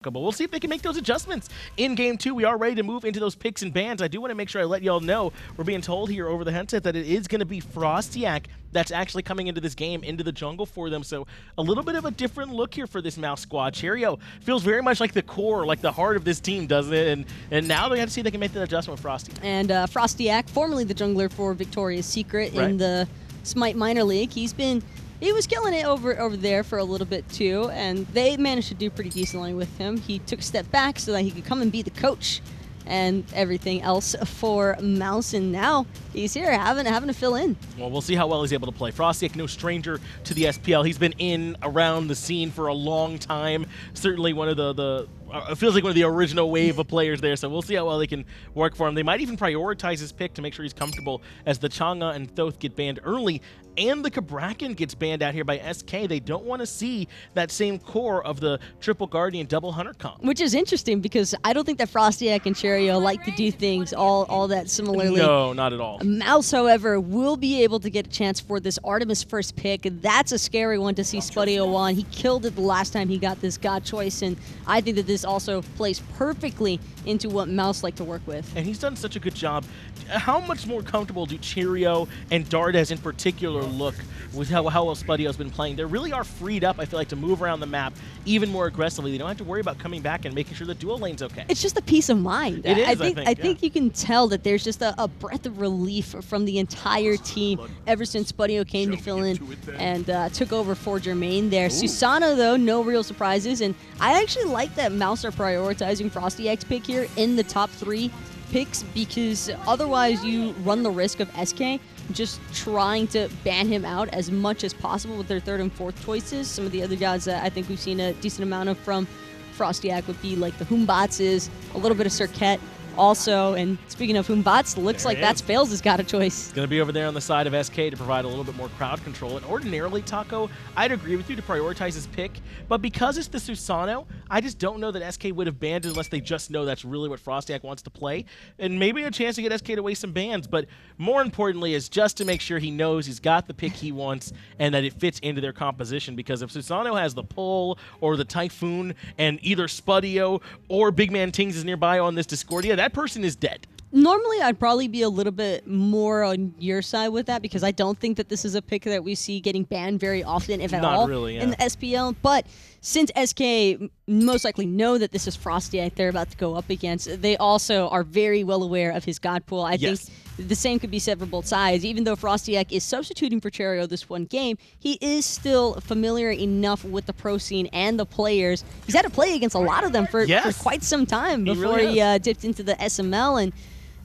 But we'll see if they can make those adjustments in Game 2. We are ready to move into those picks and bans. I do want to make sure I let y'all know we're being told here over the headset that it is going to be FrostiaK that's actually coming into this game, into the jungle for them. So a little bit of a different look here for this Mouse squad. Cheerio feels very much like the core, like the heart of this team, doesn't it? And now they have to see if they can make that adjustment with Frosty. And FrostiaK, formerly the jungler for Victoria's Secret in the Smite Minor League, he was killing it over there for a little bit too, and they managed to do pretty decently with him. He took a step back so that he could come and be the coach and everything else for Mouse, and now he's here having to fill in. Well, we'll see how well he's able to play. FrostiaK, no stranger to the SPL. He's been in around the scene for a long time. Certainly one of it feels like one of the original wave of players there, so we'll see how well they can work for him. They might even prioritize his pick to make sure he's comfortable as the Chang'e and Thoth get banned early, and the Cabrakan gets banned out here by SK. They don't want to see that same core of the Triple Guardian Double Hunter comp. Which is interesting because I don't think that FrostiaK and Cheerio like to do things all that similarly. No, not at all. Mouse, however, will be able to get a chance for this Artemis first pick. That's a scary one to see Spudio on. He killed it the last time he got this God choice, and I think that this also plays perfectly into what Mouse like to work with. And he's done such a good job. How much more comfortable do Cheerio and Dardez in particular look with how well Spudio's been playing? They really are freed up, I feel like, to move around the map even more aggressively. They don't have to worry about coming back and making sure the dual lane's okay. It's just a peace of mind. It is, I think you can tell that there's just a breath of relief from the entire team ever since Spudio came to fill in and took over for Jermaine there. Susano, though, no real surprises, and I actually like that Mouse are prioritizing FrostiaK's pick here in the top 3 picks, because otherwise you run the risk of SK just trying to ban him out as much as possible with their 3rd and 4th choices. Some of the other guys that I think we've seen a decent amount of from FrostiaK would be like the Humbatses, a little bit of Cirquette also. And speaking of Humbats, looks like that's Faeles has got a choice. It's going to be over there on the side of SK to provide a little bit more crowd control. And ordinarily, Taco, I'd agree with you to prioritize his pick. But because it's the Susano, I just don't know that SK would have banned it unless they just know that's really what FrostiaK wants to play. And maybe a chance to get SK to waste some bans. But more importantly is just to make sure he knows he's got the pick he wants and that it fits into their composition. Because if Susano has the pull or the Typhoon and either Spudio or BigManTingz is nearby on this Discordia, that person is dead. Normally, I'd probably be a little bit more on your side with that because I don't think that this is a pick that we see getting banned very often, if at all, really, in the SPL. But since SK most likely know that this is FrostiaK they're about to go up against, they also are very well aware of his God pool. I think the same could be said for both sides. Even though FrostiaK is substituting for Cheerio this one game, he is still familiar enough with the pro scene and the players. He's had to play against a lot of them for quite some time before he dipped into the SML, and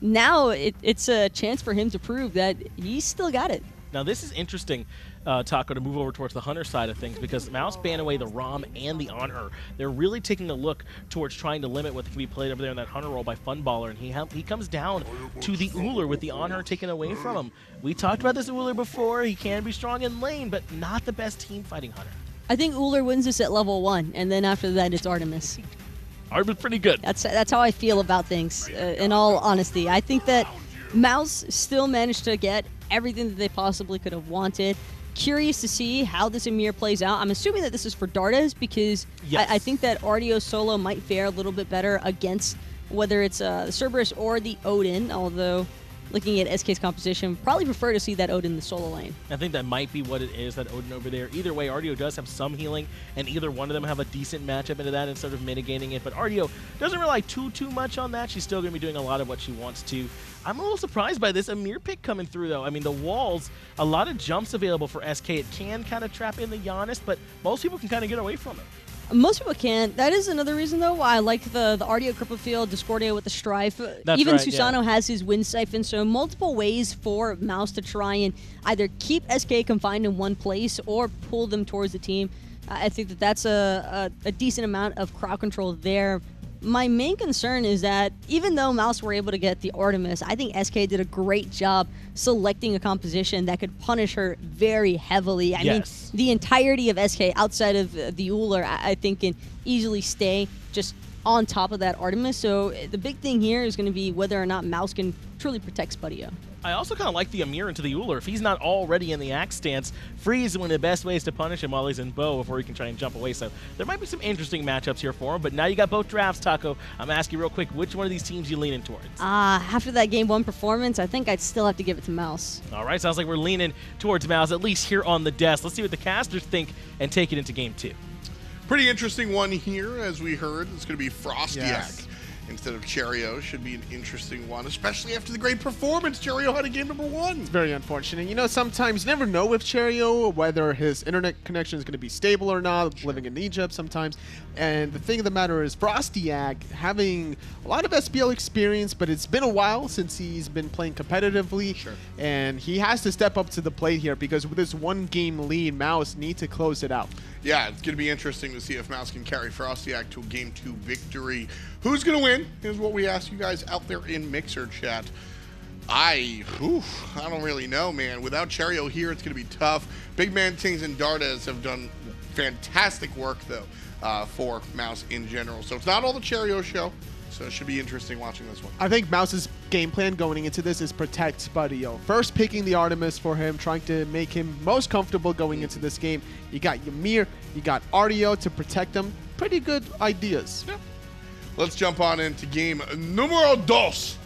now it's a chance for him to prove that he's still got it. Now this is interesting, Taco, to move over towards the Hunter side of things, because Mouse ban away the ROM and the Honor. They're really taking a look towards trying to limit what can be played over there in that Hunter role by Funballer, and he comes down to the Uller with the Honor taken away from him. We talked about this Uller before. He can be strong in lane, but not the best team fighting Hunter. I think Uller wins this at level 1, and then after that it's Artemis. Artemis pretty good. That's how I feel about things, in all honesty. I think that Mouse still managed to get everything that they possibly could have wanted. Curious to see how this Amir plays out. I'm assuming that this is for Dardez because I think that Artio solo might fare a little bit better against whether it's the Cerberus or the Odin, although looking at SK's composition, probably prefer to see that Odin in the solo lane. I think that might be what it is, that Odin over there. Either way, Artio does have some healing, and either one of them have a decent matchup into that and sort of mitigating it. But Artio doesn't rely too much on that. She's still going to be doing a lot of what she wants to. I'm a little surprised by this Amir pick coming through, though. I mean, the walls, a lot of jumps available for SK. It can kind of trap in the Giannis, but most people can kind of get away from it. Most people can't. That is another reason, though, why I like the Artio Cripple Field, Discordia with the Strife. Even Susano has his Wind Siphon, so multiple ways for Mouse to try and either keep SK confined in one place or pull them towards the team. I think that that's a decent amount of crowd control there. My main concern is that even though Mouse were able to get the Artemis, I think SK did a great job selecting a composition that could punish her very heavily. I mean, the entirety of SK outside of the Uller, I think, can easily stay just on top of that Artemis. So the big thing here is going to be whether or not Mouse can truly protect Spudio. I also kind of like the Amir into the Uller. If he's not already in the axe stance, freeze is one of the best ways to punish him while he's in bow before he can try and jump away. So there might be some interesting matchups here for him. But now you got both drafts, Taco. I'm asking you real quick, which one of these teams you leaning towards? After that Game 1 performance, I think I'd still have to give it to Mouse. All right, sounds like we're leaning towards Mouse, at least here on the desk. Let's see what the casters think and take it into Game 2. Pretty interesting one here, as we heard. It's going to be FrostiaK. Yes. Instead of Cherio. Should be an interesting one, especially after the great performance Cherio had in game number 1. It's very unfortunate. You know, sometimes you never know with Cherio whether his internet connection is going to be stable or not, living in Egypt sometimes. And the thing of the matter is FrostiaK having a lot of SPL experience, but it's been a while since he's been playing competitively. Sure. And he has to step up to the plate here because with this 1-game lead, Mouse needs to close it out. Yeah, it's going to be interesting to see if Mouse can carry FrostiaK to a Game 2 victory. Who's going to win? Here's what we asked you guys out there in Mixer chat. I don't really know, man. Without Cherio here, it's going to be tough. BigManTingz and Dardez have done fantastic work, though, for Mouse in general. So it's not all the Cherio show. So it should be interesting watching this one. I think Mouse's game plan going into this is protect Spudio. First picking the Artemis for him, trying to make him most comfortable going into this game. You got Ymir, you got Artio to protect him. Pretty good ideas. Yeah. Let's jump on into game numero dos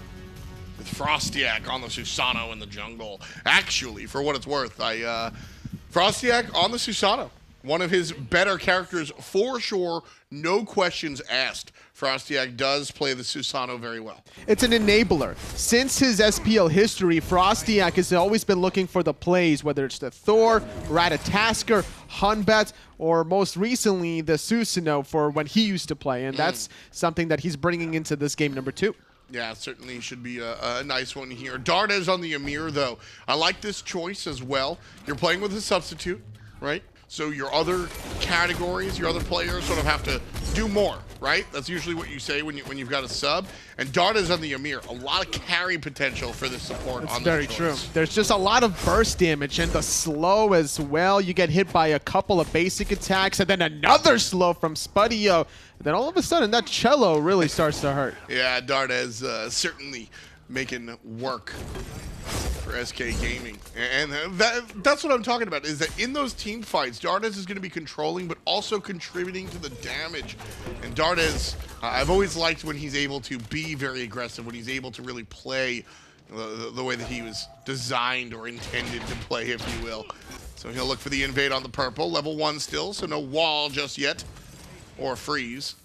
with FrostiaK on the Susano in the jungle. Actually, for what it's worth, FrostiaK on the Susano. One of his better characters for sure, no questions asked. FrostiaK does play the Susano very well. It's an enabler. Since his SPL history, FrostiaK has always been looking for the plays, whether it's the Thor, Ratatasker, Hunbat, or most recently the Susano for when he used to play. And that's something that he's bringing into this game number 2. Yeah, certainly should be a nice one here. Dardez on the Ymir, though. I like this choice as well. You're playing with a substitute, right? So your other categories, your other players sort of have to do more, right? That's usually what you say when you've got a sub. And Dardez on the Ymir, a lot of carry potential for the support on this Very choice. true. There's just a lot of burst damage and the slow as well. You get hit by a couple of basic attacks and then another slow from Spudio. And then all of a sudden that cello really starts to hurt. Yeah, Dardez certainly making work for SK Gaming. And that's what I'm talking about, is that in those team fights, Dardez is going to be controlling, but also contributing to the damage. And Dardez, I've always liked when he's able to be very aggressive, when he's able to really play the way that he was designed or intended to play, if you will. So he'll look for the invade on the purple, level 1 still, so no wall just yet, or freeze.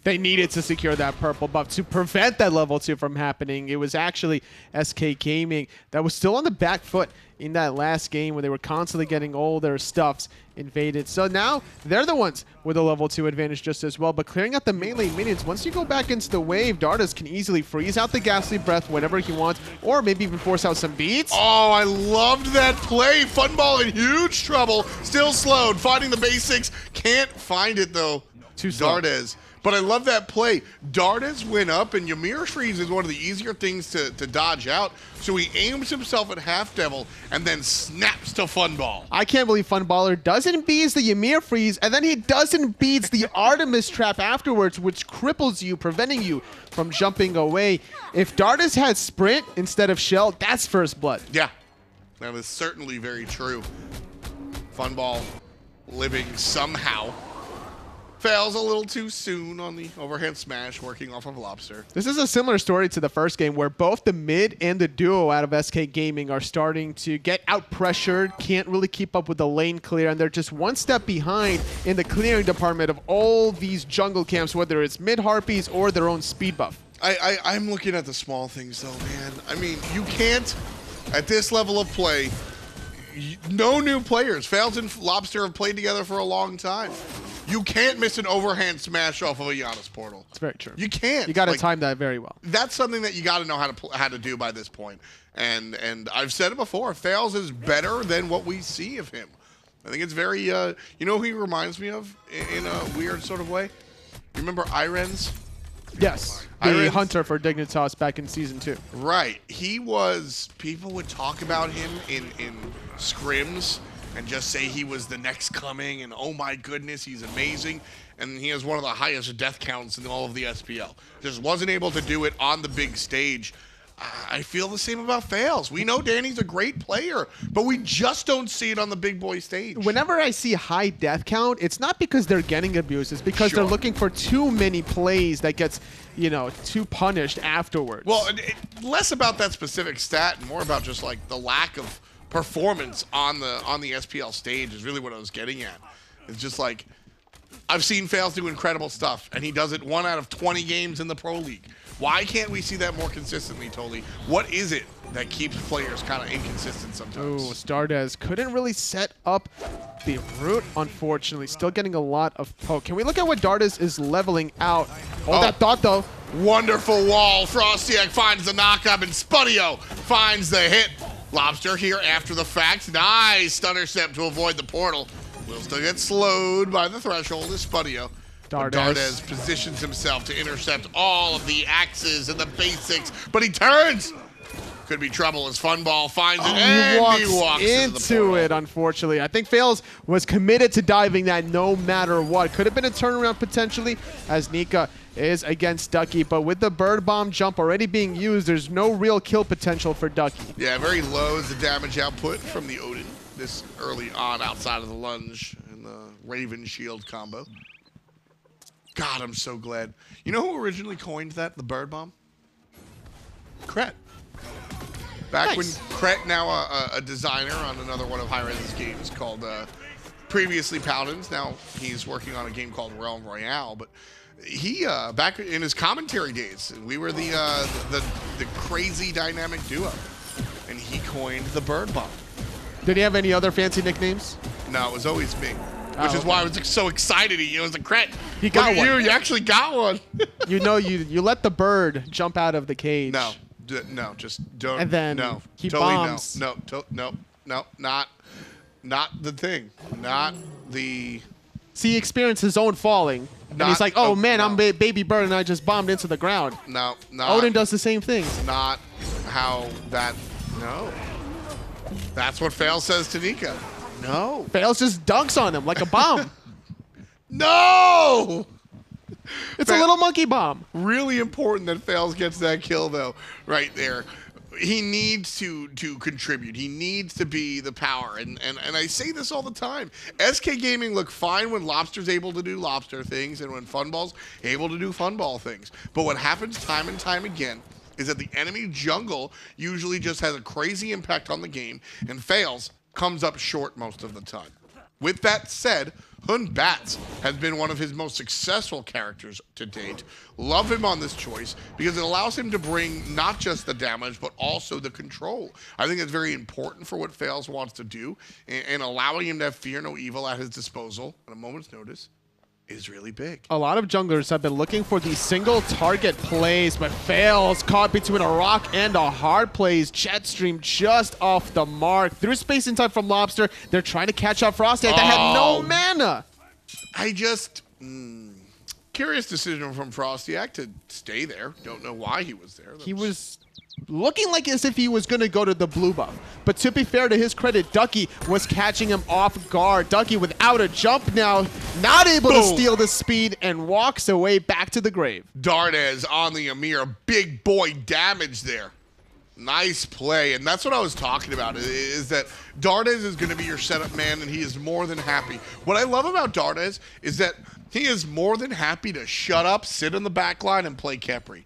They needed to secure that purple buff to prevent that level 2 from happening. It was actually SK Gaming that was still on the back foot in that last game where they were constantly getting all their stuffs invaded. So now they're the ones with a level 2 advantage just as well. But clearing out the melee minions, once you go back into the wave, Dardez can easily freeze out the Ghastly Breath whenever he wants, or maybe even force out some beats. Oh, I loved that play. Funball in huge trouble. Still slowed. Finding the basics. Can't find it, though. Too slow. Dardez. But I love that play. Dardez went up, and Ymir freeze is one of the easier things to dodge out. So he aims himself at HalfDevil and then snaps to Funball. I can't believe Funballer doesn't beats the Ymir freeze, and then he doesn't beats the Artemis trap afterwards, which cripples you, preventing you from jumping away. If Dardez had sprint instead of shell, that's first blood. Yeah, that is certainly very true. Funball living somehow. Fails a little too soon on the overhand smash, working off of Lawbster. This is a similar story to the first game where both the mid and the duo out of SK Gaming are starting to get out-pressured, can't really keep up with the lane clear, and they're just one step behind in the clearing department of all these jungle camps, whether it's mid-harpies or their own speed buff. I'm looking at the small things, though, man. I mean, you can't, at this level of play, no new players. Faeles and Lawbster have played together for a long time. You can't miss an overhand smash off of a Giannis portal. It's very true. You can't. You got to time that very well. That's something that you got to know how to do by this point. And I've said it before. Faeles is better than what we see of him. I think it's very. You know who he reminds me of in a weird sort of way? You remember hi-rez? Yes, the hunter for Dignitas back in Season 2. Right. He was. People would talk about him in scrims and just say he was the next coming and oh my goodness, he's amazing. And he has one of the highest death counts in all of the SPL. Just wasn't able to do it on the big stage. I feel the same about Faeles. We know Danny's a great player, but we just don't see it on the big boy stage. Whenever I see high death count, it's not because they're getting abused. It's because they're looking for too many plays that gets, you know, too punished afterwards. Well, less about that specific stat and more about just like the lack of performance on the SPL stage is really what I was getting at. It's just like, I've seen Faeles do incredible stuff, and he does it 1 out of 20 games in the Pro League. Why can't we see that more consistently, Toli? What is it that keeps players kind of inconsistent sometimes? Ooh, Dardez couldn't really set up the root, unfortunately. Still getting a lot of poke. Can we look at what Dardez is leveling out? Hold that thought, though. Wonderful wall. FrostiaK finds the knock-up, and Spudio finds the hit. Lawbster here after the fact. Nice stunner step to avoid the portal. Will still get slowed by the threshold as Spudio. Dardez positions himself to intercept all of the axes and the basics, but he turns. Could be trouble as Funball finds it, and he walks into it, unfortunately. I think Faeles was committed to diving that no matter what. Could have been a turnaround potentially as Nika is against Ducky, but with the bird bomb jump already being used, there's no real kill potential for Ducky. Yeah, very low is the damage output from the Odin this early on outside of the lunge and the Raven Shield combo. God, I'm so glad. You know who originally coined that, the bird bomb? Kret. Back when Kret, now a designer on another one of hi-rez's games called previously Paladins. Now he's working on a game called Realm Royale. But he, back in his commentary days, we were the crazy dynamic duo. And he coined the bird bomb. Did he have any other fancy nicknames? No, it was always me. Which is why I was so excited. It was a Kret. He got one. You actually got one. You know, you let the bird jump out of the cage. No, no, just don't. And then he bombs. No, not the thing. Not the. See, he experienced his own falling, and he's like, "Oh man, I'm a baby bird, and I just bombed into the ground." No. Odin does the same thing. Not how that. No. That's what Faeles says to Nika. No. Faeles just dunks on him like a bomb. No! It's a little monkey bomb. Really important that Faeles gets that kill, though, right there. He needs to contribute. He needs to be the power. And I say this all the time. SK Gaming look fine when Lawbster's able to do Lawbster things and when Funball's able to do Funball things. But what happens time and time again is that the enemy jungle usually just has a crazy impact on the game, and Faeles comes up short most of the time. With that said, Bats has been one of his most successful characters to date. Love him on this choice because it allows him to bring not just the damage, but also the control. I think it's very important for what Faeles wants to do, and allowing him to have fear no evil at his disposal at a moment's notice is really big. A lot of junglers have been looking for these single target plays, but Faeles caught between a rock and a hard plays. Jetstream just off the mark. Through space and time from Lawbster. They're trying to catch up FrostiaK. They have no mana. I just... curious decision from FrostiaK to stay there. Don't know why he was there. He was looking like as if he was going to go to the blue buff. But to be fair to his credit, Ducky was catching him off guard. Ducky without a jump now, not able to steal the speed and walks away back to the grave. Dardez on the Amir. Big boy damage there. Nice play. And that's what I was talking about, is that Dardez is going to be your setup man, and he is more than happy. What I love about Dardez is that he is more than happy to shut up, sit in the back line, and play Khepri.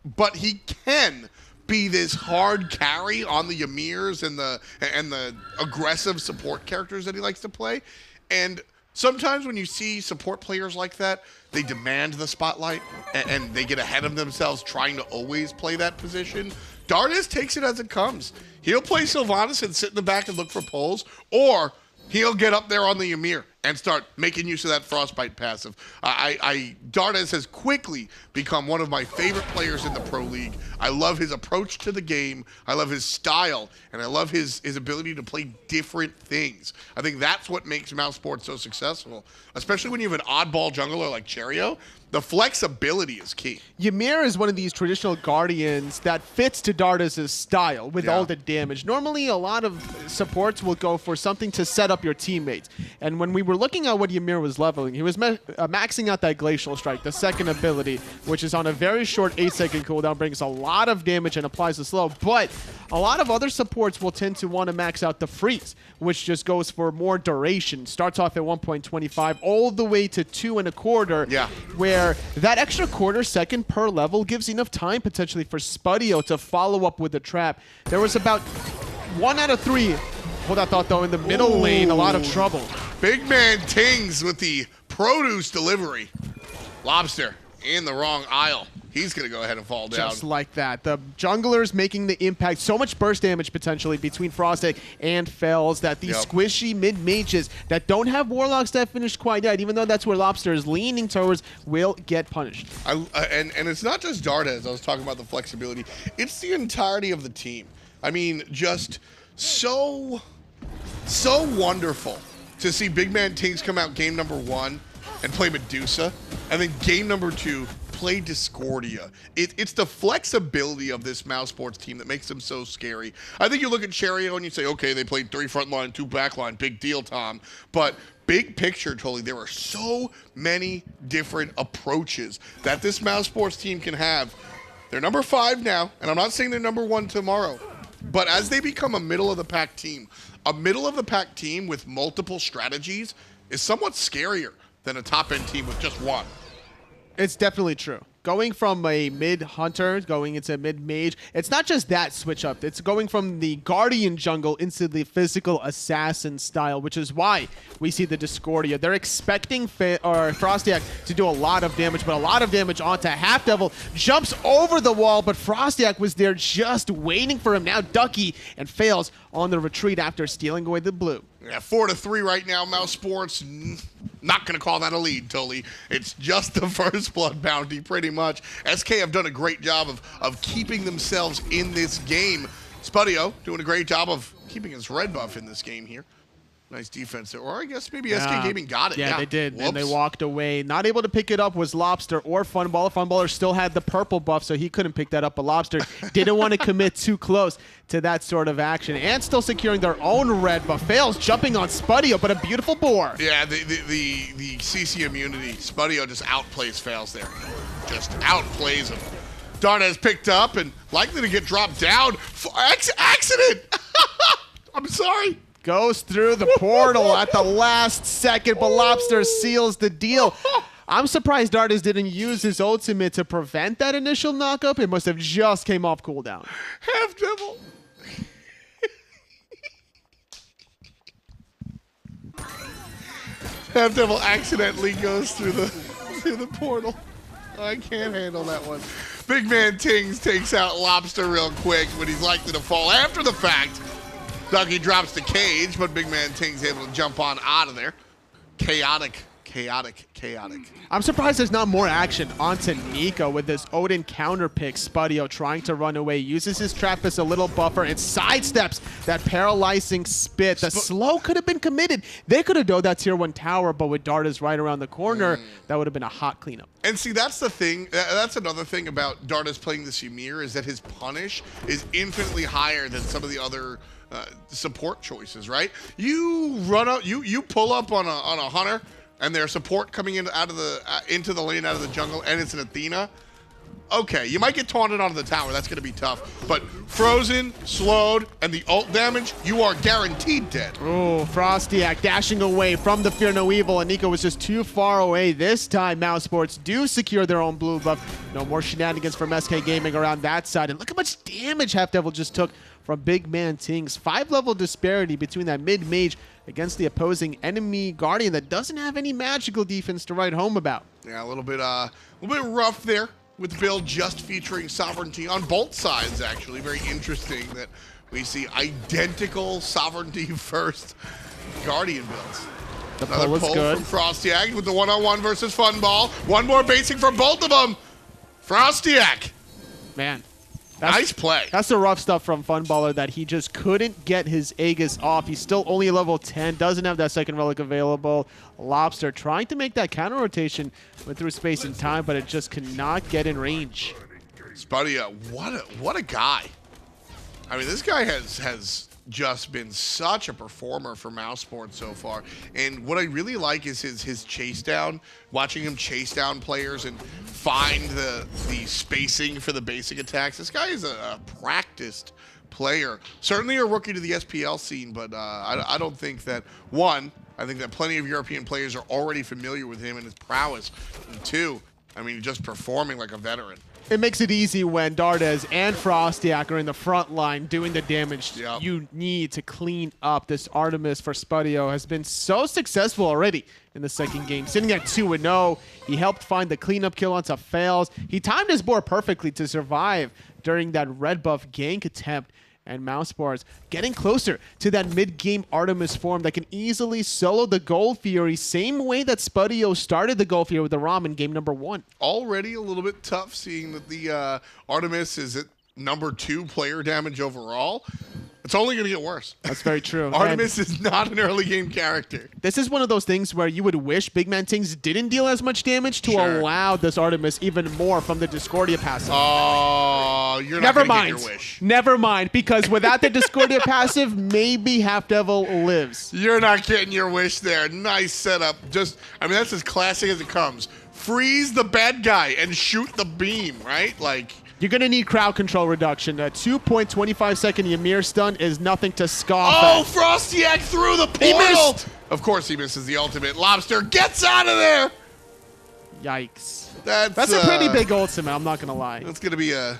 But he can be this hard carry on the Amirs and the aggressive support characters that he likes to play. And sometimes when you see support players like that, they demand the spotlight and they get ahead of themselves trying to always play that position. Dardez takes it as it comes. He'll play Sylvanas and sit in the back and look for pulls, or he'll get up there on the Amir and start making use of that Frostbite passive. Dardez has quickly become one of my favorite players in the Pro League. I love his approach to the game. I love his style, and I love his ability to play different things. I think that's what makes Mousesports so successful, especially when you have an oddball jungler like Cherio. the flexibility is key. Ymir is one of these traditional Guardians that fits to Dardez's style with all the damage. Normally, a lot of supports will go for something to set up your teammates. And when we were looking at what Ymir was leveling, he was maxing out that Glacial Strike, the second ability, which is on a very short 8-second cooldown, brings a lot of damage and applies the slow. But a lot of other supports will tend to want to max out the Freeze, which just goes for more duration. Starts off at 1.25 all the way to 2.25, where that extra quarter second per level gives enough time potentially for Spudio to follow up with the trap. There was about 1 out of 3. Hold that thought though, in the middle lane, a lot of trouble. BigManTingz with the produce delivery. Lawbster in the wrong aisle. He's going to go ahead and fall down. Just like that. The junglers making the impact. So much burst damage potentially between FrostiaK and Faeles that these squishy mid-mages that don't have Warlocks that finished quite yet, even though that's where Lawbster is leaning towards, will get punished. And it's not just Dardez. I was talking about the flexibility. It's the entirety of the team. I mean, just so wonderful to see BigManTingz come out game number 1 and play Medusa, and then game number 2 play Discordia. It's the flexibility of this Mousesports team that makes them so scary. I think you look at Cherio and you say, okay, they played 3 frontline, 2 backline, big deal, Tom. But big picture, totally, there are so many different approaches that this Mousesports team can have. They're number 5 now, and I'm not saying they're number 1 tomorrow. But as they become a middle-of-the-pack team, with multiple strategies is somewhat scarier than a top-end team with just one. It's definitely true. Going from a mid-hunter, going into a mid-mage, it's not just that switch up. It's going from the Guardian jungle into the physical assassin style, which is why we see the Discordia. They're expecting FrostiaK to do a lot of damage, but a lot of damage onto HalfDevil. Jumps over the wall, but FrostiaK was there just waiting for him. Now Ducky and Faeles on the retreat after stealing away the blue. Yeah, 4-3 right now. Mousesports, not going to call that a lead, totally. It's just the first blood bounty, pretty much. SK have done a great job of keeping themselves in this game. Spudio doing a great job of keeping his red buff in this game here. Nice defense there. Or I guess maybe SK Gaming got it. Yeah, they did. Whoops. And they walked away. Not able to pick it up was Lawbster or Funballer. Funballer still had the purple buff, so he couldn't pick that up. But Lawbster didn't want to commit too close to that sort of action. And still securing their own red buff. Faeles jumping on Spudio, but a beautiful boar. Yeah, the CC immunity. Spudio just outplays Faeles there. Just outplays him. Dardez picked up and likely to get dropped down. Accident! I'm sorry. Goes through the portal at the last second, but Lawbster seals the deal. I'm surprised Dardez didn't use his ultimate to prevent that initial knockup. It must have just came off cooldown. HalfDevil. HalfDevil accidentally goes through the portal. I can't handle that one. BigManTingz takes out Lawbster real quick, but he's likely to fall after the fact. Ducky drops the cage, but BigManTingz able to jump on out of there. Chaotic. I'm surprised there's not more action onto Nika with this Odin counter pick. Spudio trying to run away, uses his trap as a little buffer and sidesteps that paralyzing spit. The slow could have been committed. They could have done that tier 1 tower, but with Dardez right around the corner, that would have been a hot cleanup. And see, that's the thing. That's another thing about Dardez playing this Ymir is that his punish is infinitely higher than some of the other support choices, right? You run up, you pull up on a hunter, and their support coming into the lane out of the jungle, and it's an Athena. Okay, you might get taunted onto the tower. That's going to be tough. But frozen, slowed, and the ult damage, you are guaranteed dead. Oh, FrostiaK dashing away from the Fear No Evil, and Nika was just too far away. This time, Mousesports do secure their own blue buff. No more shenanigans from SK Gaming around that side. And look how much damage HalfDevil just took from BigManTingz. 5-level disparity between that mid-mage against the opposing enemy Guardian that doesn't have any magical defense to write home about. Yeah, a little bit rough there with the build just featuring Sovereignty on both sides, actually. Very interesting that we see identical Sovereignty first Guardian builds. Another pull from FrostiaK with the one-on-one versus Funball. One more basic from both of them. FrostiaK. Man, Nice play. That's the rough stuff from Funballer, that he just couldn't get his Aegis off. He's still only level 10, doesn't have that second relic available. Lawbster trying to make that counter rotation, went through space and time, but it just could not get in range. Spudio, what a guy. I mean, this guy has just been such a performer for Mousesports so far. And what I really like is his chase down, watching him chase down players and find the spacing for the basic attacks. This guy is a practiced player. Certainly a rookie to the SPL scene, but I don't think that, one, I think that plenty of European players are already familiar with him and his prowess. And two, I mean, just performing like a veteran. It makes it easy when Dardez and FrostiaK are in the front line doing the damage you need to clean up. This Artemis for Spudio has been so successful already in the second game. Sitting at 2-0, he helped find the cleanup kill onto Faeles. He timed his board perfectly to survive during that red buff gank attempt. And Mousesports getting closer to that mid-game Artemis form that can easily solo the Gold Fury, same way that Spudio started the Gold Fury with the ROM in game number 1. Already a little bit tough seeing that the Artemis is at number 2 player damage overall. It's only going to get worse. That's very true. Artemis is not an early game character. This is one of those things where you would wish BigManTingz didn't deal as much damage to allow this Artemis even more from the Discordia passive. Oh, you're not going to get your wish. Never mind, because without the Discordia passive, maybe HalfDevil lives. You're not getting your wish there. Nice setup. I mean, that's as classic as it comes. Freeze the bad guy and shoot the beam, right? Like... You're going to need crowd control reduction. A 2.25 second Ymir stun is nothing to scoff at. Oh, FrostiaK through the portal! He missed. Of course he misses the ultimate. Lawbster gets out of there! Yikes. That's a pretty big ultimate, I'm not going to lie. That's going to be a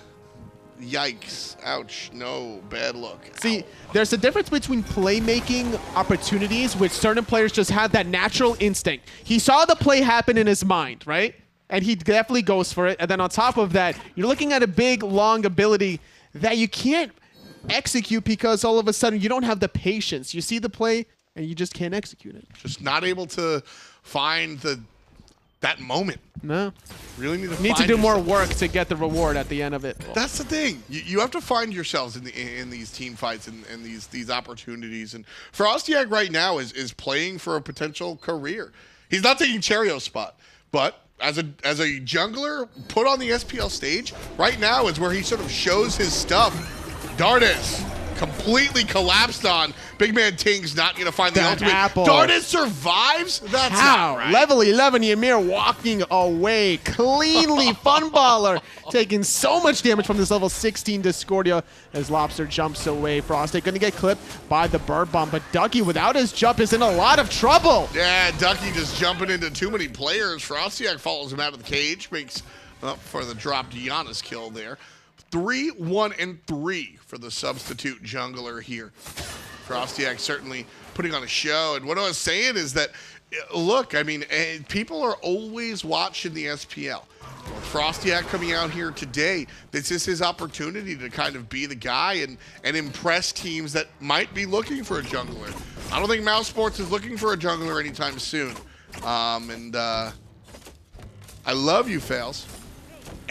yikes. Ouch. No. Bad look. See, there's a difference between playmaking opportunities, which certain players just have that natural instinct. He saw the play happen in his mind, right? And he definitely goes for it. And then on top of that, you're looking at a big, long ability that you can't execute because all of a sudden you don't have the patience. You see the play, and you just can't execute it. Just not able to find that moment. No. Really need to do more work to get the reward at the end of it. That's the thing. You have to find yourselves in these team fights and these opportunities. And FrostiaK right now is playing for a potential career. He's not taking Cherio's spot, but as a jungler put on the SPL stage, right now is where he sort of shows his stuff. Dardez completely collapsed on. BigManTingz not going to find the ultimate. Apple. Dardez survives? That's how? Not right. Level 11 Ymir walking away cleanly. Funballer taking so much damage from this level 16 Discordia as Lawbster jumps away. FrostiaK going to get clipped by the bird bomb, but Ducky without his jump is in a lot of trouble. Yeah, Ducky just jumping into too many players. FrostiaK follows him out of the cage, makes up for the dropped Giannis kill there. 3, 1, and 3 for the substitute jungler here. FrostiaK certainly putting on a show. And what I was saying is that, look, I mean, people are always watching the SPL. FrostiaK coming out here today, this is his opportunity to kind of be the guy and impress teams that might be looking for a jungler. I don't think Mousesports is looking for a jungler anytime soon. I love you, Faeles.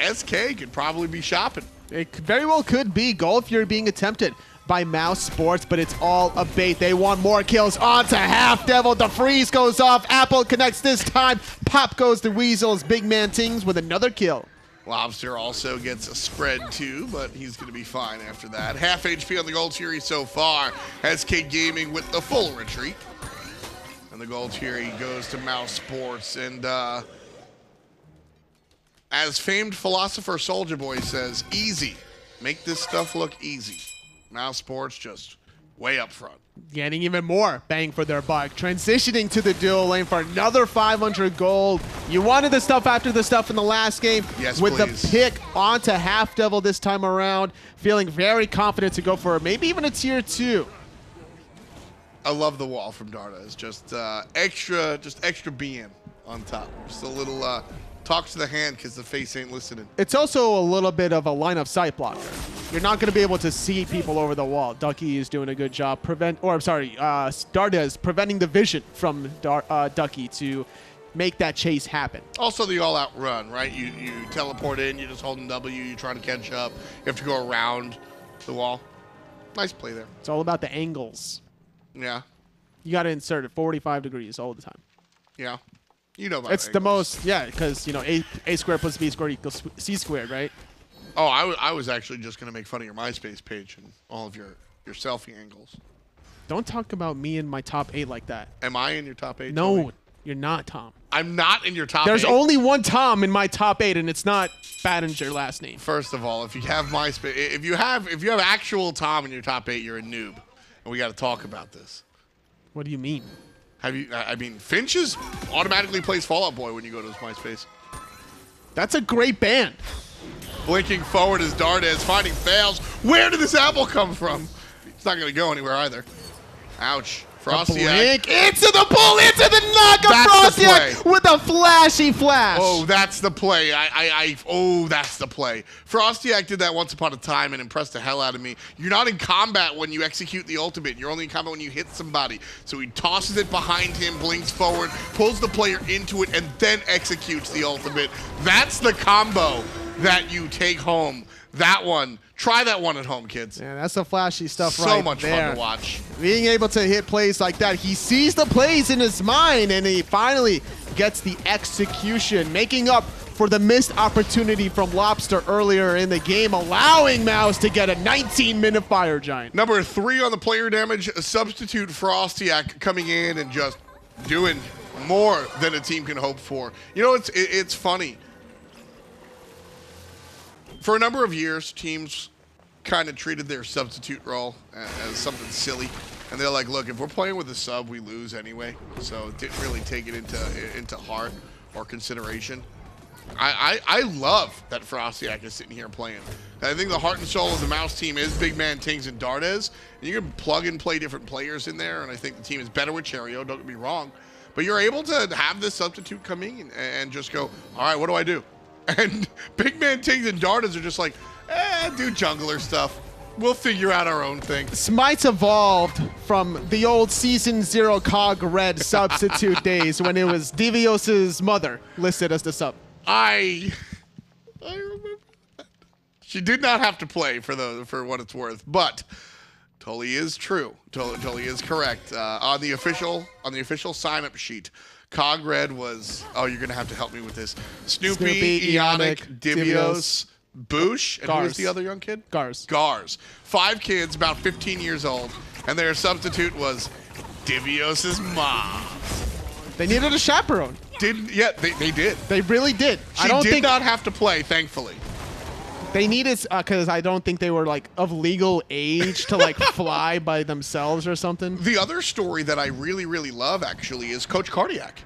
SK could probably be shopping. It very well could be. Gold Fury being attempted by Mousesports, but it's all a bait. They want more kills onto HalfDevil. The freeze goes off. Apple connects this time. Pop goes the Weasels. BigManTingz with another kill. Lawbster also gets a spread too, but he's going to be fine after that. Half HP on the Gold Fury so far. SK Gaming with the full retreat. And the Gold Fury goes to Mousesports. And as famed philosopher Soulja Boy says, easy. Make this stuff look easy. Mousesports just way up front. Getting even more bang for their buck. Transitioning to the dual lane for another 500 gold. You wanted the stuff after the stuff in the last game. Yes, with please. The pick onto HalfDevil this time around. Feeling very confident to go for maybe even a tier 2. I love the wall from Dardez. Just extra BM on top. Just a little talk to the hand because the face ain't listening. It's also a little bit of a line of sight blocker. You're not going to be able to see people over the wall. Ducky is doing a good job Dardez preventing the vision from Ducky to make that chase happen. Also the all-out run, right? You teleport in, you're just holding W, you're trying to catch up. You have to go around the wall. Nice play there. It's all about the angles. Yeah. You got to insert it 45 degrees all the time. Yeah. You know about It's the most, yeah, because, you know, A squared plus B squared equals C squared, right? Oh, I was actually just going to make fun of your MySpace page and all of your selfie angles. Don't talk about me in my top 8 like that. Am I in your top 8? No, Tony? you're not, Tom. I'm not in your top 8. There's only one Tom in my top 8, and it's not Battinger last name. First of all, if you have MySpace, if you have actual Tom in your top 8, you're a noob, and we got to talk about this. What do you mean? Have you? I mean, Finch's automatically plays Fall Out Boy when you go to his MySpace. That's a great band. Blinking forward is Dardez finding Faeles. Where did this apple come from? It's not going to go anywhere either. Ouch. FrostiaK. Into the pull, into the knock of FrostiaK with a flashy flash. Oh, that's the play. Oh, that's the play. FrostiaK did that once upon a time and impressed the hell out of me. You're not in combat when you execute the ultimate. You're only in combat when you hit somebody. So he tosses it behind him, blinks forward, pulls the player into it, and then executes the ultimate. That's the combo that you take home. That one. Try that one at home, kids. Yeah, that's the flashy stuff right there. So much there. fun to watch. Being able to hit plays like that, he sees the plays in his mind, and he finally gets the execution, making up for the missed opportunity from Lawbster earlier in the game, allowing Mouse to get a 19-minute fire giant. Number 3 on the player damage, a substitute FrostiaK coming in and just doing more than a team can hope for. You know, it's funny. For a number of years, teams kind of treated their substitute role as something silly. And they're like, look, if we're playing with a sub, we lose anyway. So didn't really take it into heart or consideration. I love that FrostiaK is sitting here playing. I think the heart and soul of the Mouse team is BigManTingz and Dardez. And you can plug and play different players in there. And I think the team is better with Cherio, don't get me wrong. But you're able to have this substitute come in and just go, all right, what do I do? And BigManTingz and Dardez are just like, do jungler stuff. We'll figure out our own thing. Smite's evolved from the old Season 0 Cog Red substitute days when it was Devios's mother listed as the sub. I remember that. She did not have to play for what it's worth, but Tully is true. Tully is correct. On the official sign-up sheet, Cog Red was, oh, you're going to have to help me with this. Snoopy, Ionic, Devios, Boosh, and who was the other young kid? Gars. 5 kids, about 15 years old, and their substitute was Devios' mom. They needed a chaperone. They did. They really did. She did not have to play, thankfully. They needed, because I don't think they were like of legal age to like fly by themselves or something. The other story that I really, really love actually is Coach Cardiac.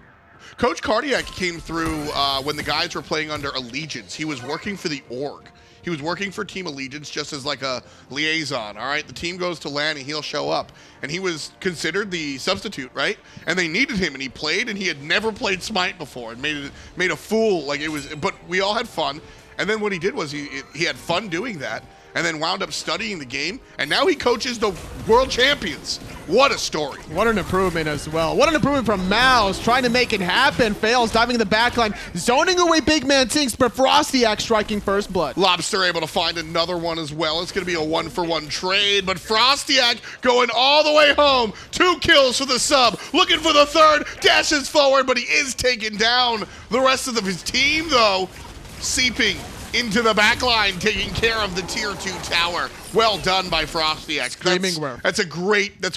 Coach Cardiac came through when the guys were playing under Allegiance. He was working for the org. He was working for Team Allegiance just as like a liaison, all right? The team goes to LAN and he'll show up. And he was considered the substitute, right? And they needed him and he played and he had never played Smite before and made a fool like it was, but we all had fun. And then what he did was he had fun doing that and then wound up studying the game. And now he coaches the world champions. What a story. What an improvement as well. What an improvement from Mouse, trying to make it happen. Faeles diving in the backline, zoning away BigManTingz, but FrostiaK striking first blood. Lawbster able to find another one as well. It's going to be a 1-for-1 trade, but FrostiaK going all the way home. 2 kills for the sub. Looking for the third. Dashes forward, but he is taken down. The rest of his team, though, seeping into the back line, taking care of the tier 2 tower. Well done by FrostiaK. Screaming worth. That's a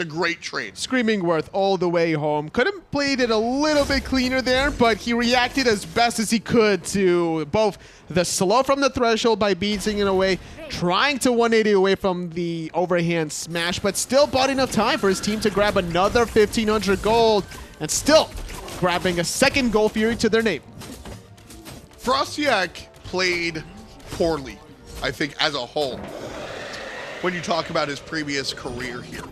great trade. Screaming worth all the way home. Could have played it a little bit cleaner there, but he reacted as best as he could to both the slow from the threshold by beating it away, trying to 180 away from the overhand smash, but still bought enough time for his team to grab another 1,500 gold and still grabbing a second Gold Fury to their name. FrostiaK played poorly, I think, as a whole, when you talk about his previous career here.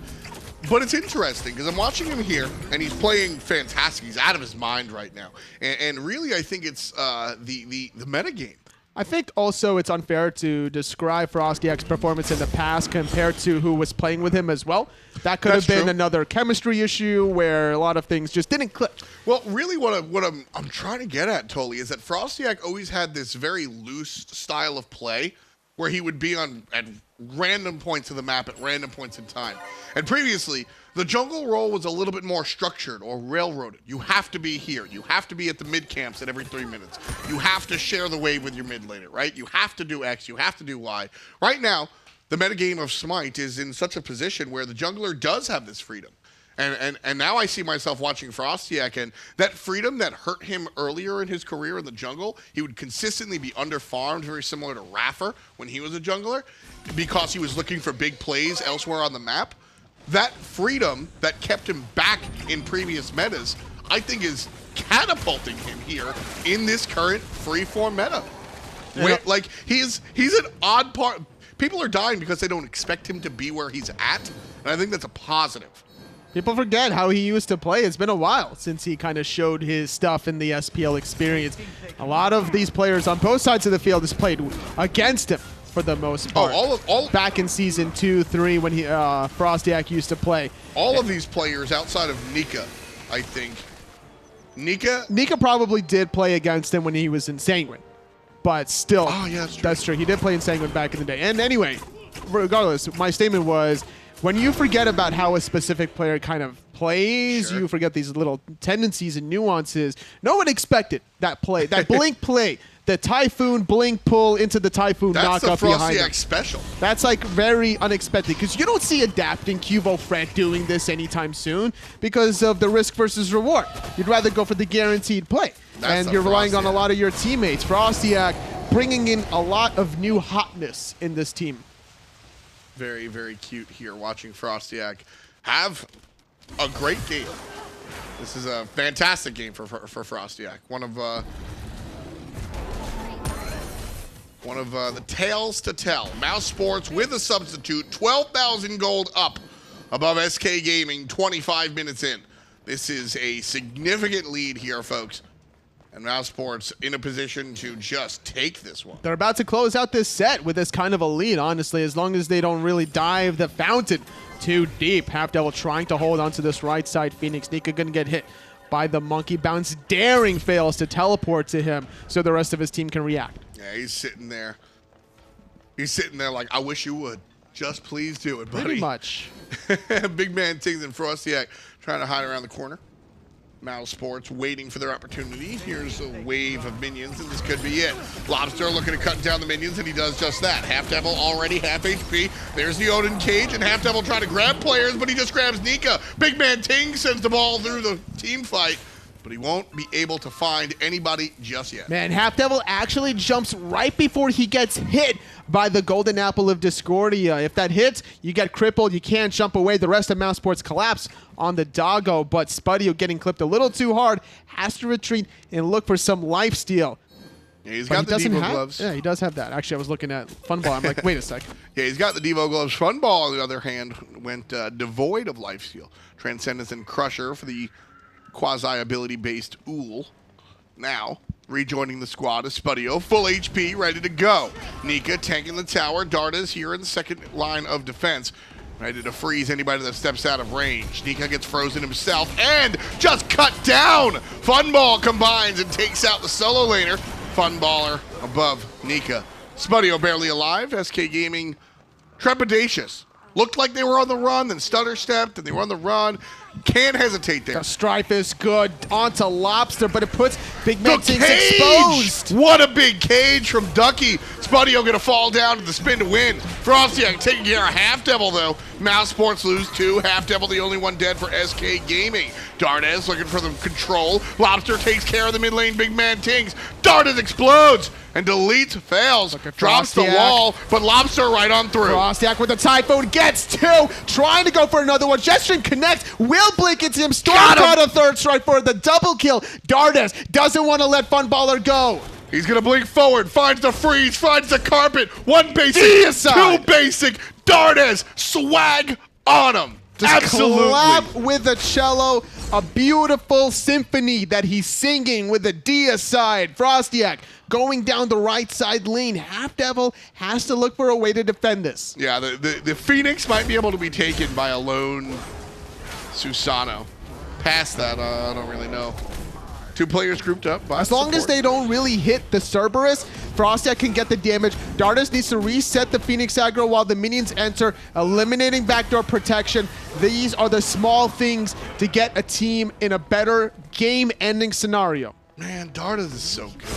But it's interesting, because I'm watching him here, and he's playing fantastic. He's out of his mind right now. And really, I think it's the metagame. I think also it's unfair to describe FrostiaK's performance in the past compared to who was playing with him as well. That could have been another chemistry issue where a lot of things just didn't click. Well, really what I'm trying to get at, Totally, is that FrostiaK always had this very loose style of play where he would be at random points of the map at random points in time. And previously, the jungle role was a little bit more structured or railroaded. You have to be here. You have to be at the mid camps at every 3 minutes. You have to share the wave with your mid laner, right? You have to do X. You have to do Y. Right now, the metagame of Smite is in such a position where the jungler does have this freedom. And now I see myself watching FrostiaK, and that freedom that hurt him earlier in his career in the jungle, he would consistently be underfarmed, very similar to Raffer when he was a jungler, because he was looking for big plays elsewhere on the map. That freedom that kept him back in previous metas, I think is catapulting him here in this current freeform meta. Where, like, he's an odd part. People are dying because they don't expect him to be where he's at, and I think that's a positive. People forget how he used to play. It's been a while since he kind of showed his stuff in the SPL experience. A lot of these players on both sides of the field has played against him for the most part. All back in season 2, 3 when FrostiaK used to play. All of these players outside of Nika, I think. Nika probably did play against him when he was in Sanguine. But still, yeah, that's true. He did play in Sanguine back in the day. And anyway, regardless, my statement was, when you forget about how a specific player kind of plays, you forget these little tendencies and nuances. No one expected that play, that blink play, the Typhoon blink pull into the Typhoon knockup behind him. That's the FrostiaK special. That's like very unexpected because you don't see Adapting Cubo Fred doing this anytime soon because of the risk versus reward. You'd rather go for the guaranteed play. And you're relying on a lot of your teammates. FrostiaK bringing in a lot of new hotness in this team. Very, very cute here watching FrostiaK have a great game. This is a fantastic game for FrostiaK. One of the tales to tell. Mousesports with a substitute, 12,000 gold up above SK Gaming, 25 minutes in. This is a significant lead here, folks. And Mousesports in a position to just take this one. They're about to close out this set with this kind of a lead, honestly, as long as they don't really dive the fountain too deep. HalfDevil trying to hold onto this right side. Phoenix. Nika going to get hit by the monkey bounce, daring Faeles to teleport to him so the rest of his team can react. Yeah, he's sitting there. He's sitting there like, I wish you would. Just please do it, buddy. Pretty much. BigManTingz and FrostiaK trying to hide around the corner. Mousesports waiting for their opportunity. Here's a wave of minions, and this could be it. Lawbster looking to cut down the minions, and he does just that. HalfDevil already half HP. There's the Odin cage, and HalfDevil trying to grab players, but he just grabs Nika. BigManTingz sends the ball through the team fight, but he won't be able to find anybody just yet. Man, HalfDevil actually jumps right before he gets hit by the Golden Apple of Discordia. If that hits, you get crippled. You can't jump away. The rest of Mousesports collapse on the doggo, but Spudio getting clipped a little too hard, has to retreat and look for some lifesteal. Yeah, he's got the Devo gloves. Yeah, he does have that. Actually, I was looking at Funballer. I'm like, wait a second. Yeah, he's got the Devo gloves. Funball, on the other hand, went devoid of lifesteal. Transcendence and Crusher for the quasi-ability-based Ool. Now, rejoining the squad is Spudio, full HP, ready to go. Nika tanking the tower. Dardez here in the second line of defense, ready to freeze anybody that steps out of range. Nika gets frozen himself and just cut down. Funball combines and takes out the solo laner. Funballer above Nika. Spudio barely alive. SK Gaming trepidatious. Looked like they were on the run, then stutter stepped, and they were on the run. Can't hesitate there. The strife is good onto Lawbster, but it puts BigManTingz exposed. What a big cage from Ducky. Spudio gonna fall down to the spin to win. FrostiaK taking care of HalfDevil though. Mousesports lose 2. HalfDevil the only one dead for SK Gaming. Dardez looking for the control. Lawbster takes care of the mid lane. BigManTingz. Dardez explodes and deletes Faeles. Drops the wall, but Lawbster right on through. FrostiaK with the Typhoon gets 2. Trying to go for another one. Gesturing connects. Will blink into him. Storm caught a third strike for the double kill. Dardez doesn't want to let Funballer go. He's going to blink forward, finds the freeze, finds the carpet. 1 basic, 2 basic. Dardez, swag on him. Just absolutely. Clap with the cello. A beautiful symphony that he's singing with the D aside. FrostiaK going down the right side lane. HalfDevil has to look for a way to defend this. Yeah, the Phoenix might be able to be taken by a lone Susano. Past that, I don't really know. Two players grouped up. As long as they don't really hit the Cerberus, FrostiaK can get the damage. Dardez needs to reset the Phoenix aggro while the minions enter, eliminating backdoor protection. These are the small things to get a team in a better game-ending scenario. Man, Dardez is so good.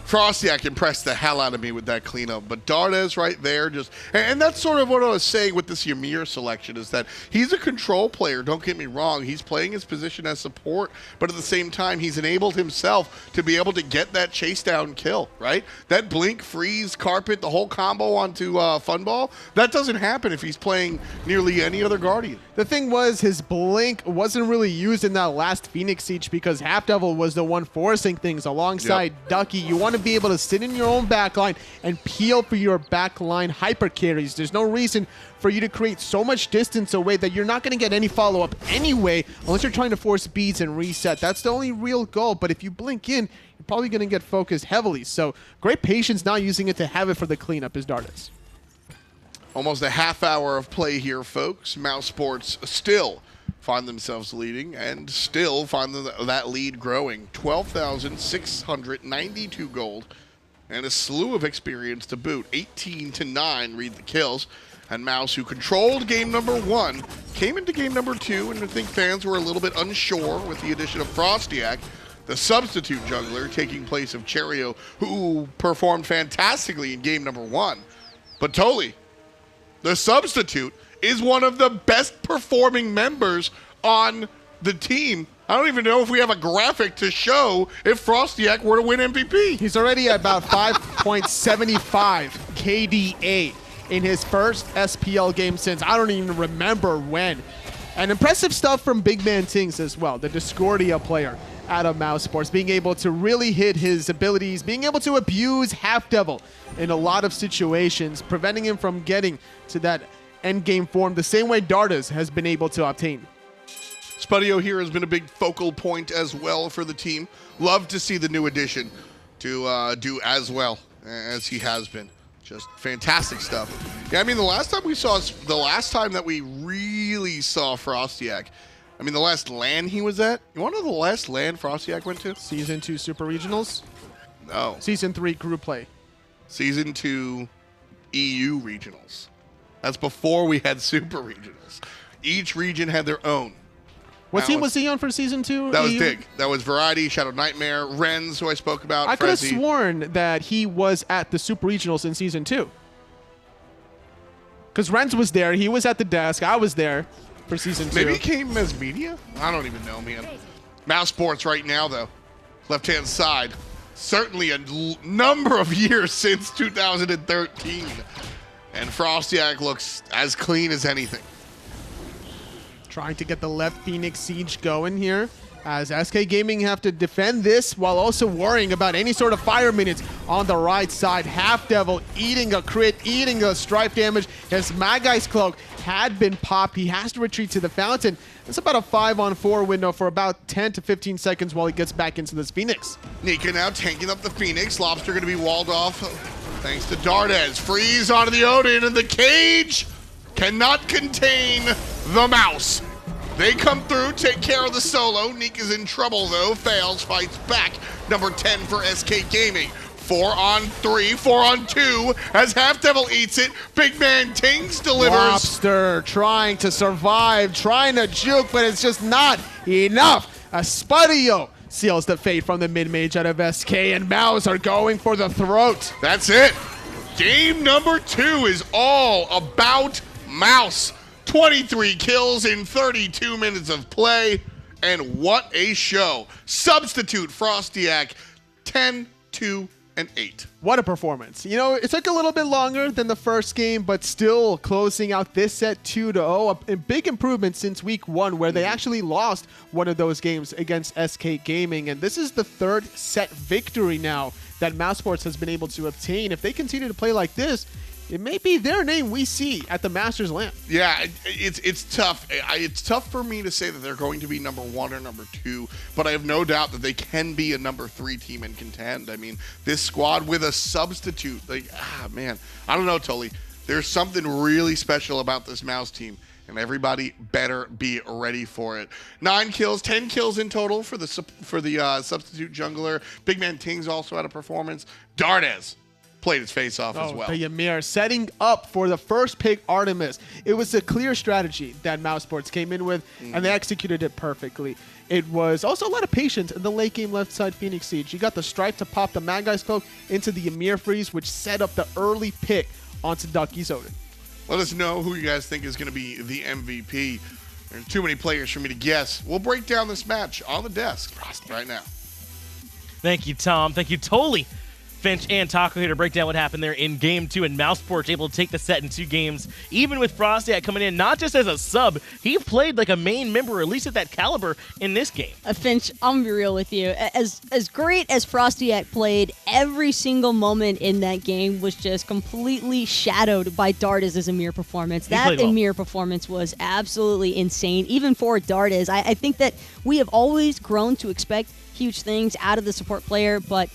FrostiaK impressed the hell out of me with that cleanup, but Dardez right there just, and that's sort of what I was saying with this Ymir selection, is that he's a control player, don't get me wrong. He's playing his position as support, but at the same time, he's enabled himself to be able to get that chase down kill, right? That blink, freeze, carpet, the whole combo onto Funball, that doesn't happen if he's playing nearly any other Guardian. The thing was, his blink wasn't really used in that last Phoenix siege because HalfDevil was the one forcing things alongside Ducky. You want to be able to sit in your own backline and peel for your backline hyper carries. There's no reason for you to create so much distance away that you're not going to get any follow-up anyway unless you're trying to force beads and reset. That's the only real goal, but if you blink in, you're probably going to get focused heavily. So great patience now using it to have it for the cleanup is Dardez. Almost a half hour of play here, folks. Mousesports still find themselves leading and still find that lead growing. 12,692 gold and a slew of experience to boot. 18-9 read the kills. And Mouse, who controlled game number 1, came into game number 2, and I think fans were a little bit unsure with the addition of FrostiaK, the substitute jungler, taking place of Cherio, who performed fantastically in game number 1. But Toli, the substitute, is one of the best performing members on the team. I don't even know if we have a graphic to show if FrostiaK were to win MVP. He's already at about 5.75 KDA in his first SPL game since I don't even remember when. And impressive stuff from BigManTingz as well, the Discordia player out of Mousesports, being able to really hit his abilities, being able to abuse HalfDevil in a lot of situations, preventing him from getting to that endgame form the same way Dardez has been able to obtain. Spudio here has been a big focal point as well for the team. Love to see the new addition to do as well as he has been. Just fantastic stuff. Yeah, I mean, the last time that we really saw FrostiaK, I mean, the last LAN he was at, you want to know the last LAN FrostiaK went to? Season 2 Super Regionals? No. Season 3 Group Play. Season 2 EU Regionals. That's before we had Super Regionals. Each region had their own. What team was he on for Season 2? That was Dig. That was Variety, Shadow Nightmare, Renz, who I spoke about. I could have sworn that he was at the Super Regionals in Season 2. Because Renz was there. He was at the desk. I was there for Season 2. Maybe he came as media? I don't even know, man. Mousesports right now, though. Left-hand side. Certainly a number of years since 2013. And FrostiaK looks as clean as anything. Trying to get the left Phoenix siege going here, as SK Gaming have to defend this while also worrying about any sort of fire minutes on the right side. HalfDevil eating a crit, eating a stripe damage. His Magai's cloak had been popped. He has to retreat to the fountain. It's about a 5-on-4 window for about 10 to 15 seconds while he gets back into this Phoenix. Nika now tanking up the Phoenix. Lawbster going to be walled off thanks to Dardez. Freeze onto the Odin, and the cage cannot contain the Mouse. They come through, take care of the solo. Nika's in trouble, though. Faeles fights back. Number 10 for SK Gaming. 4-on-3, 4-on-2, as HalfDevil eats it. BigManTingz delivers. Lawbster trying to survive, trying to juke, but it's just not enough. A Spudio seals the fate from the mid-mage out of SK, and Mouse are going for the throat. That's it. Game number 2 is all about Mouse. 23 kills in 32 minutes of play, and what a show. Substitute FrostiaK, 10-2-8. What a performance. You know, it took a little bit longer than the first game, but still closing out this set 2-0. A big improvement since week 1, where they actually lost one of those games against SK Gaming, and this is the 3rd set victory now that Mousesports has been able to obtain. If they continue to play like this, it may be their name we see at the Masters LAN. Yeah, it's tough. It's tough for me to say that they're going to be number 1 or number 2, but I have no doubt that they can be a number 3 team and contend. I mean, this squad with a substitute, man, I don't know, Tully. There's something really special about this Mouse team, and everybody better be ready for it. 9 kills, 10 kills in total for the substitute jungler. BigManTingz also had a performance. Dardez played his face off as well. The Ymir setting up for the first pick, Artemis. It was a clear strategy that Mousesports came in with, and they executed it perfectly. It was also a lot of patience in the late game left side Phoenix Siege. You got the Stripe to pop the Mad Guy's Cloak into the Ymir freeze, which set up the early pick onto Ducky's Odin. Let us know who you guys think is going to be the MVP. There's too many players for me to guess. We'll break down this match on the desk right now. Thank you, Tom. Thank you, Toli, Finch, and Taco here to break down what happened there in Game 2, and Mousesports able to take the set in 2 games, even with FrostiaK coming in not just as a sub, he played like a main member, at least at that caliber, in this game. Finch, I'm going to be real with you. As great as FrostiaK played, every single moment in that game was just completely shadowed by Dardez's Ymir performance. That Ymir performance was absolutely insane, even for Dardez. I think that we have always grown to expect huge things out of the support player, but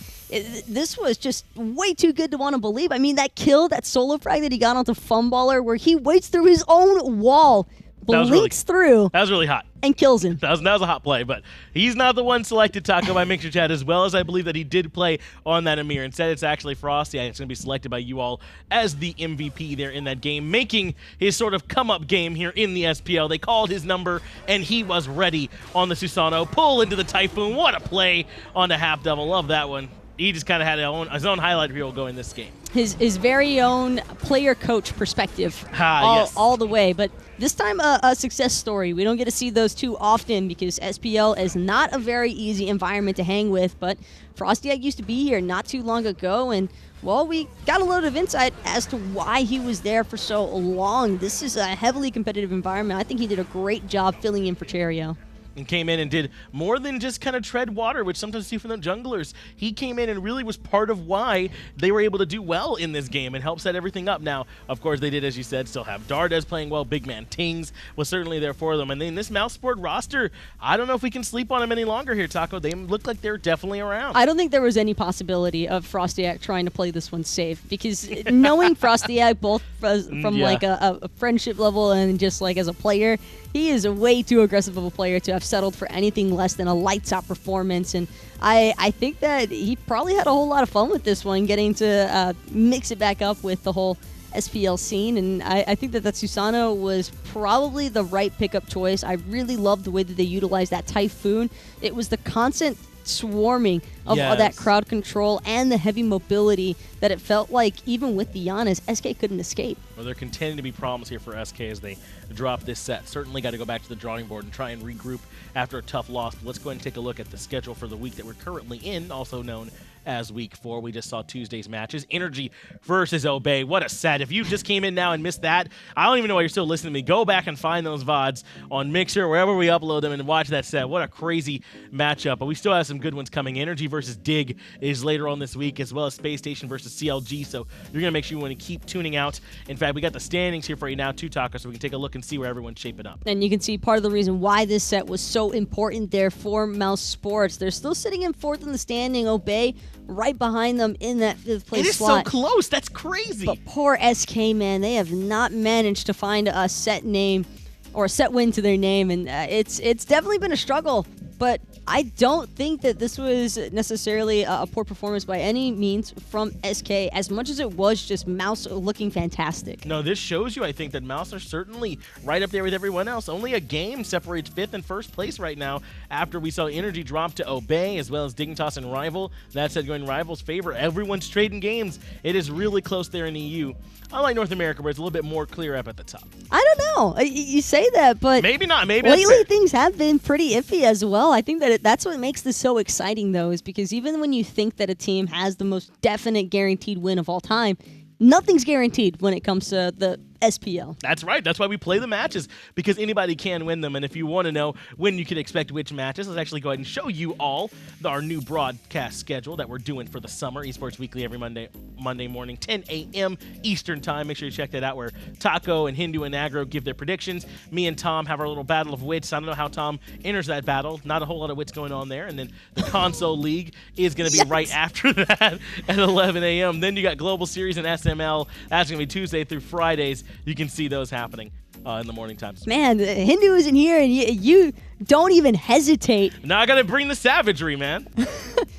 this was just way too good to want to believe. I mean, that kill, that solo frag that he got onto Funballer, where he waits through his own wall, blinks through. That was really hot. And kills him. That was a hot play, but he's not the one selected, Taco, by Mixer Chat, as well as I believe that he did play on that Ymir. Instead, it's actually FrostiaK, and it's going to be selected by you all as the MVP there in that game, making his sort of come-up game here in the SPL. They called his number, and he was ready on the Susano. Pull into the Typhoon. What a play on the HalfDevil. Love that one. He just kind of had his own highlight reel going this game. His very own player-coach perspective Yes. all the way. But this time, a success story. We don't get to see those too often because SPL is not a very easy environment to hang with. But FrostiaK used to be here not too long ago, and, well, we got a little bit of insight as to why he was there for so long. This is a heavily competitive environment. I think he did a great job filling in for Cherio. And came in and did more than just kind of tread water, which sometimes you see from the junglers. He came in and really was part of why they were able to do well in this game and help set everything up. Now, of course, they did, as you said, still have Dardez playing well. BigManTingz was certainly there for them. And then this Mousesport roster, I don't know if we can sleep on them any longer here, Taco. They look like they're definitely around. I don't think there was any possibility of FrostiaK trying to play this one safe, because knowing FrostiaK both from like a friendship level and just like as a player, he is a way too aggressive of a player to have settled for anything less than a lights-out performance. And I think that he probably had a whole lot of fun with this one, getting to mix it back up with the whole SPL scene. And I think that Susano was probably the right pickup choice. I really loved the way that they utilized that Typhoon. It was the constant swarming of that crowd control and the heavy mobility that it felt like even with the Giannis, SK couldn't escape. Well, there continue to be problems here for SK as they drop this set. Certainly got to go back to the drawing board and try and regroup after a tough loss. But let's go ahead and take a look at the schedule for the week that we're currently in, also known as Week 4. We just saw Tuesday's matches. Energy versus Obey. What a set. If you just came in now and missed that, I don't even know why you're still listening to me. Go back and find those VODs on Mixer, wherever we upload them, and watch that set. What a crazy matchup. But we still have some good ones coming. Energy versus Dig is later on this week, as well as Space Station versus CLG. So you're going to make sure you want to keep tuning out. In fact, we got the standings here for you now, too, Taco, so we can take a look and see where everyone's shaping up. And you can see part of the reason why this set was so important there for Mousesports. They're still sitting in 4th in the standing. Obey right behind them in that 5th place slot. It is slot. so close. That's crazy. But poor SK, man, they have not managed to find a set name or a set win to their name, and it's definitely been a struggle. But I don't think that this was necessarily a poor performance by any means from SK, as much as it was just Mouse looking fantastic. No, this shows you, I think, that Mouse are certainly right up there with everyone else. Only a game separates 5th and 1st place right now after we saw Energy drop to Obey, as well as Dignitas and Rival. That said, going Rival's favor. Everyone's trading games. It is really close there in EU. Unlike North America, where it's a little bit more clear up at the top. I don't know. You say that, but maybe not. Maybe lately things have been pretty iffy as well. I think that that's what makes this so exciting, though, is because even when you think that a team has the most definite guaranteed win of all time, nothing's guaranteed when it comes to the SPL. That's right. That's why we play the matches, because anybody can win them. And if you want to know when you can expect which matches, let's actually go ahead and show you all our new broadcast schedule that we're doing for the summer. Esports Weekly every Monday morning, 10 a.m. Eastern Time. Make sure you check that out, where Taco and Hindu and Agro give their predictions. Me and Tom have our little battle of wits. I don't know how Tom enters that battle. Not a whole lot of wits going on there. And then the Console League is going to be right after that at 11 a.m. Then you got Global Series and SML. That's going to be Tuesday through Fridays. You can see those happening in the morning times. Man, the Hindu isn't here, and you don't even hesitate. Now I got to bring the savagery, man.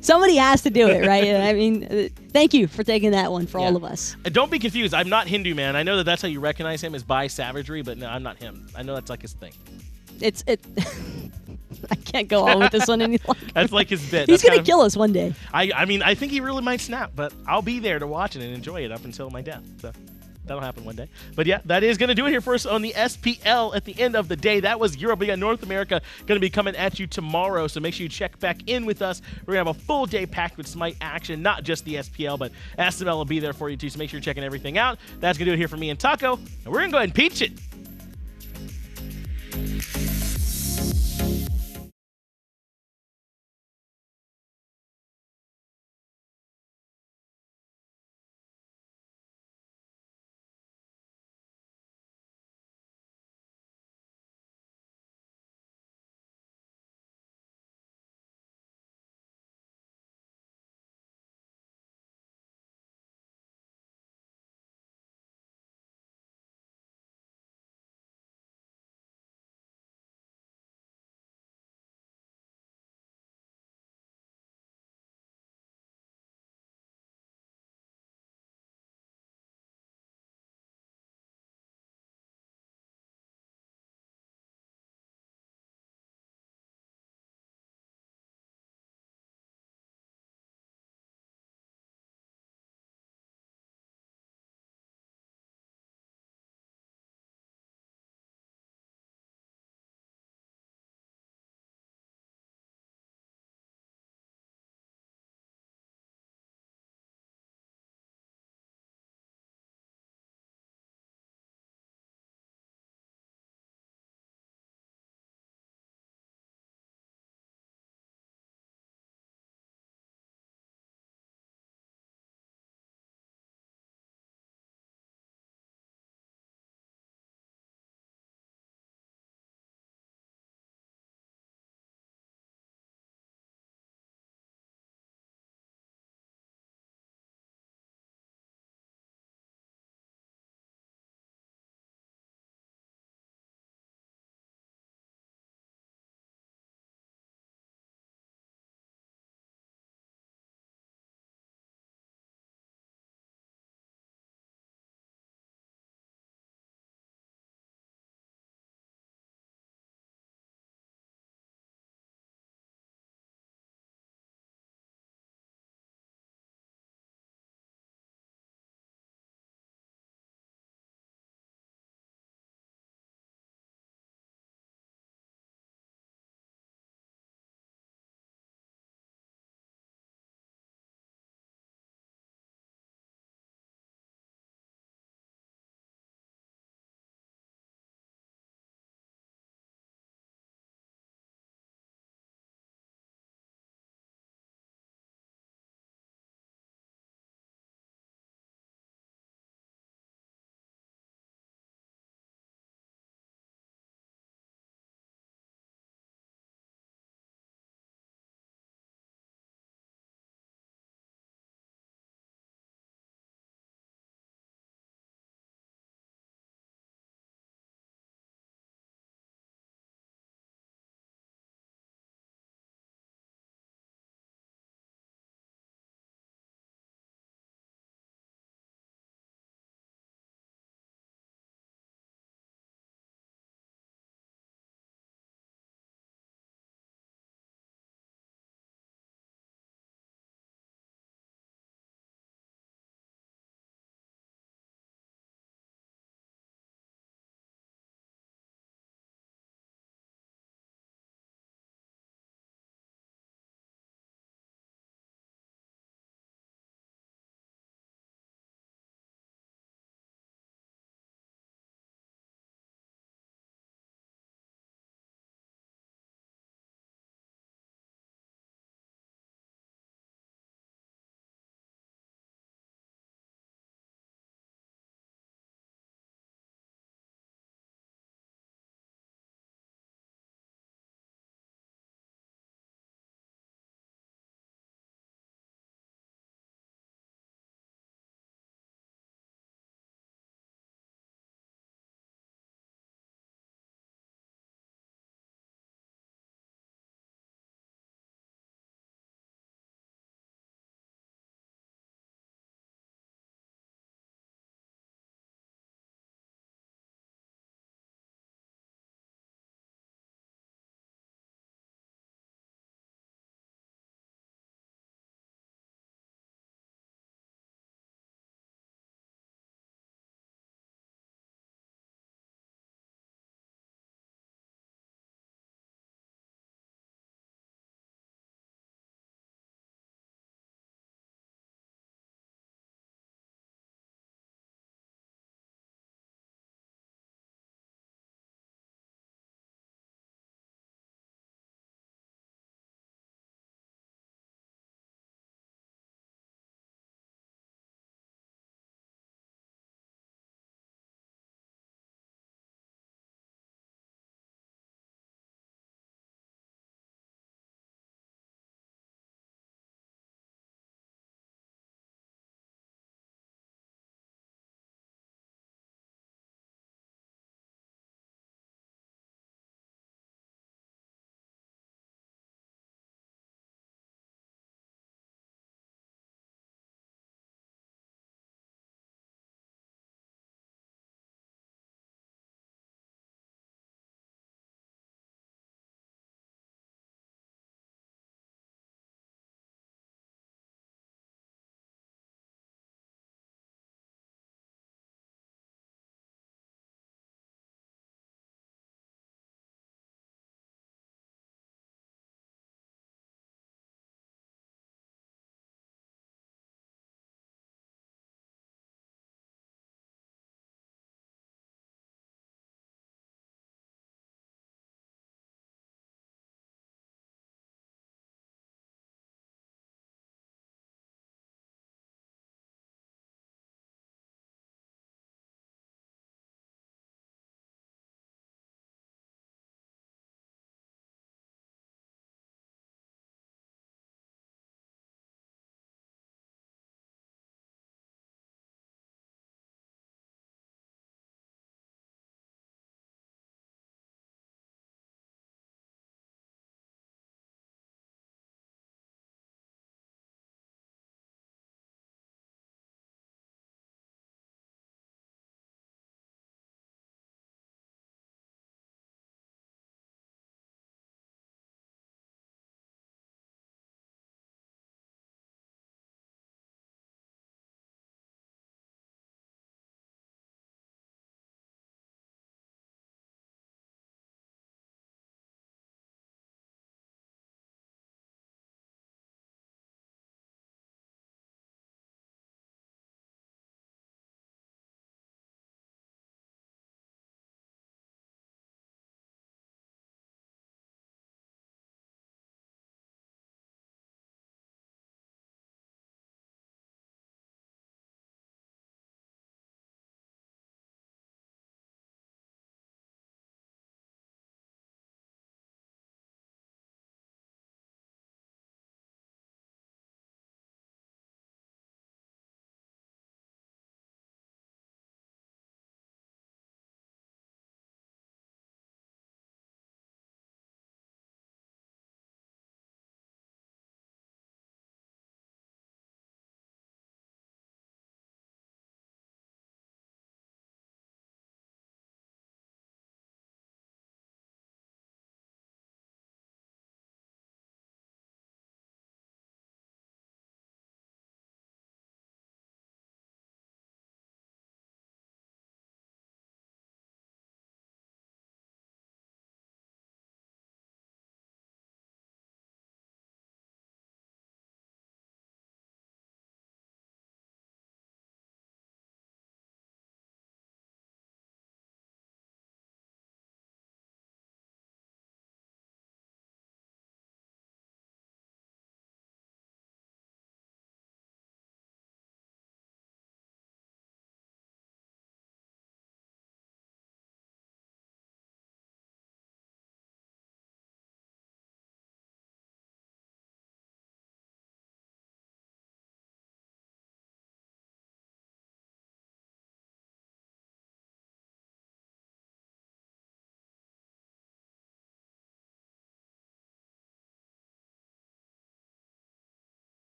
Somebody has to do it, right? I mean, thank you for taking that one for all of us. Don't be confused. I'm not Hindu, man. I know that that's how you recognize him, is by savagery, but no, I'm not him. I know that's like his thing. I can't go on with this one any longer. That's like his bit. He's going to kill us one day. I mean, I think he really might snap, but I'll be there to watch it and enjoy it up until my death. So that'll happen one day. But yeah, that is going to do it here for us on the SPL at the end of the day. That was Europe. We got North America going to be coming at you tomorrow, so make sure you check back in with us. We're going to have a full day packed with Smite action, not just the SPL, but SML will be there for you too, so make sure you're checking everything out. That's going to do it here for me and Taco, and we're going to go ahead and peach it.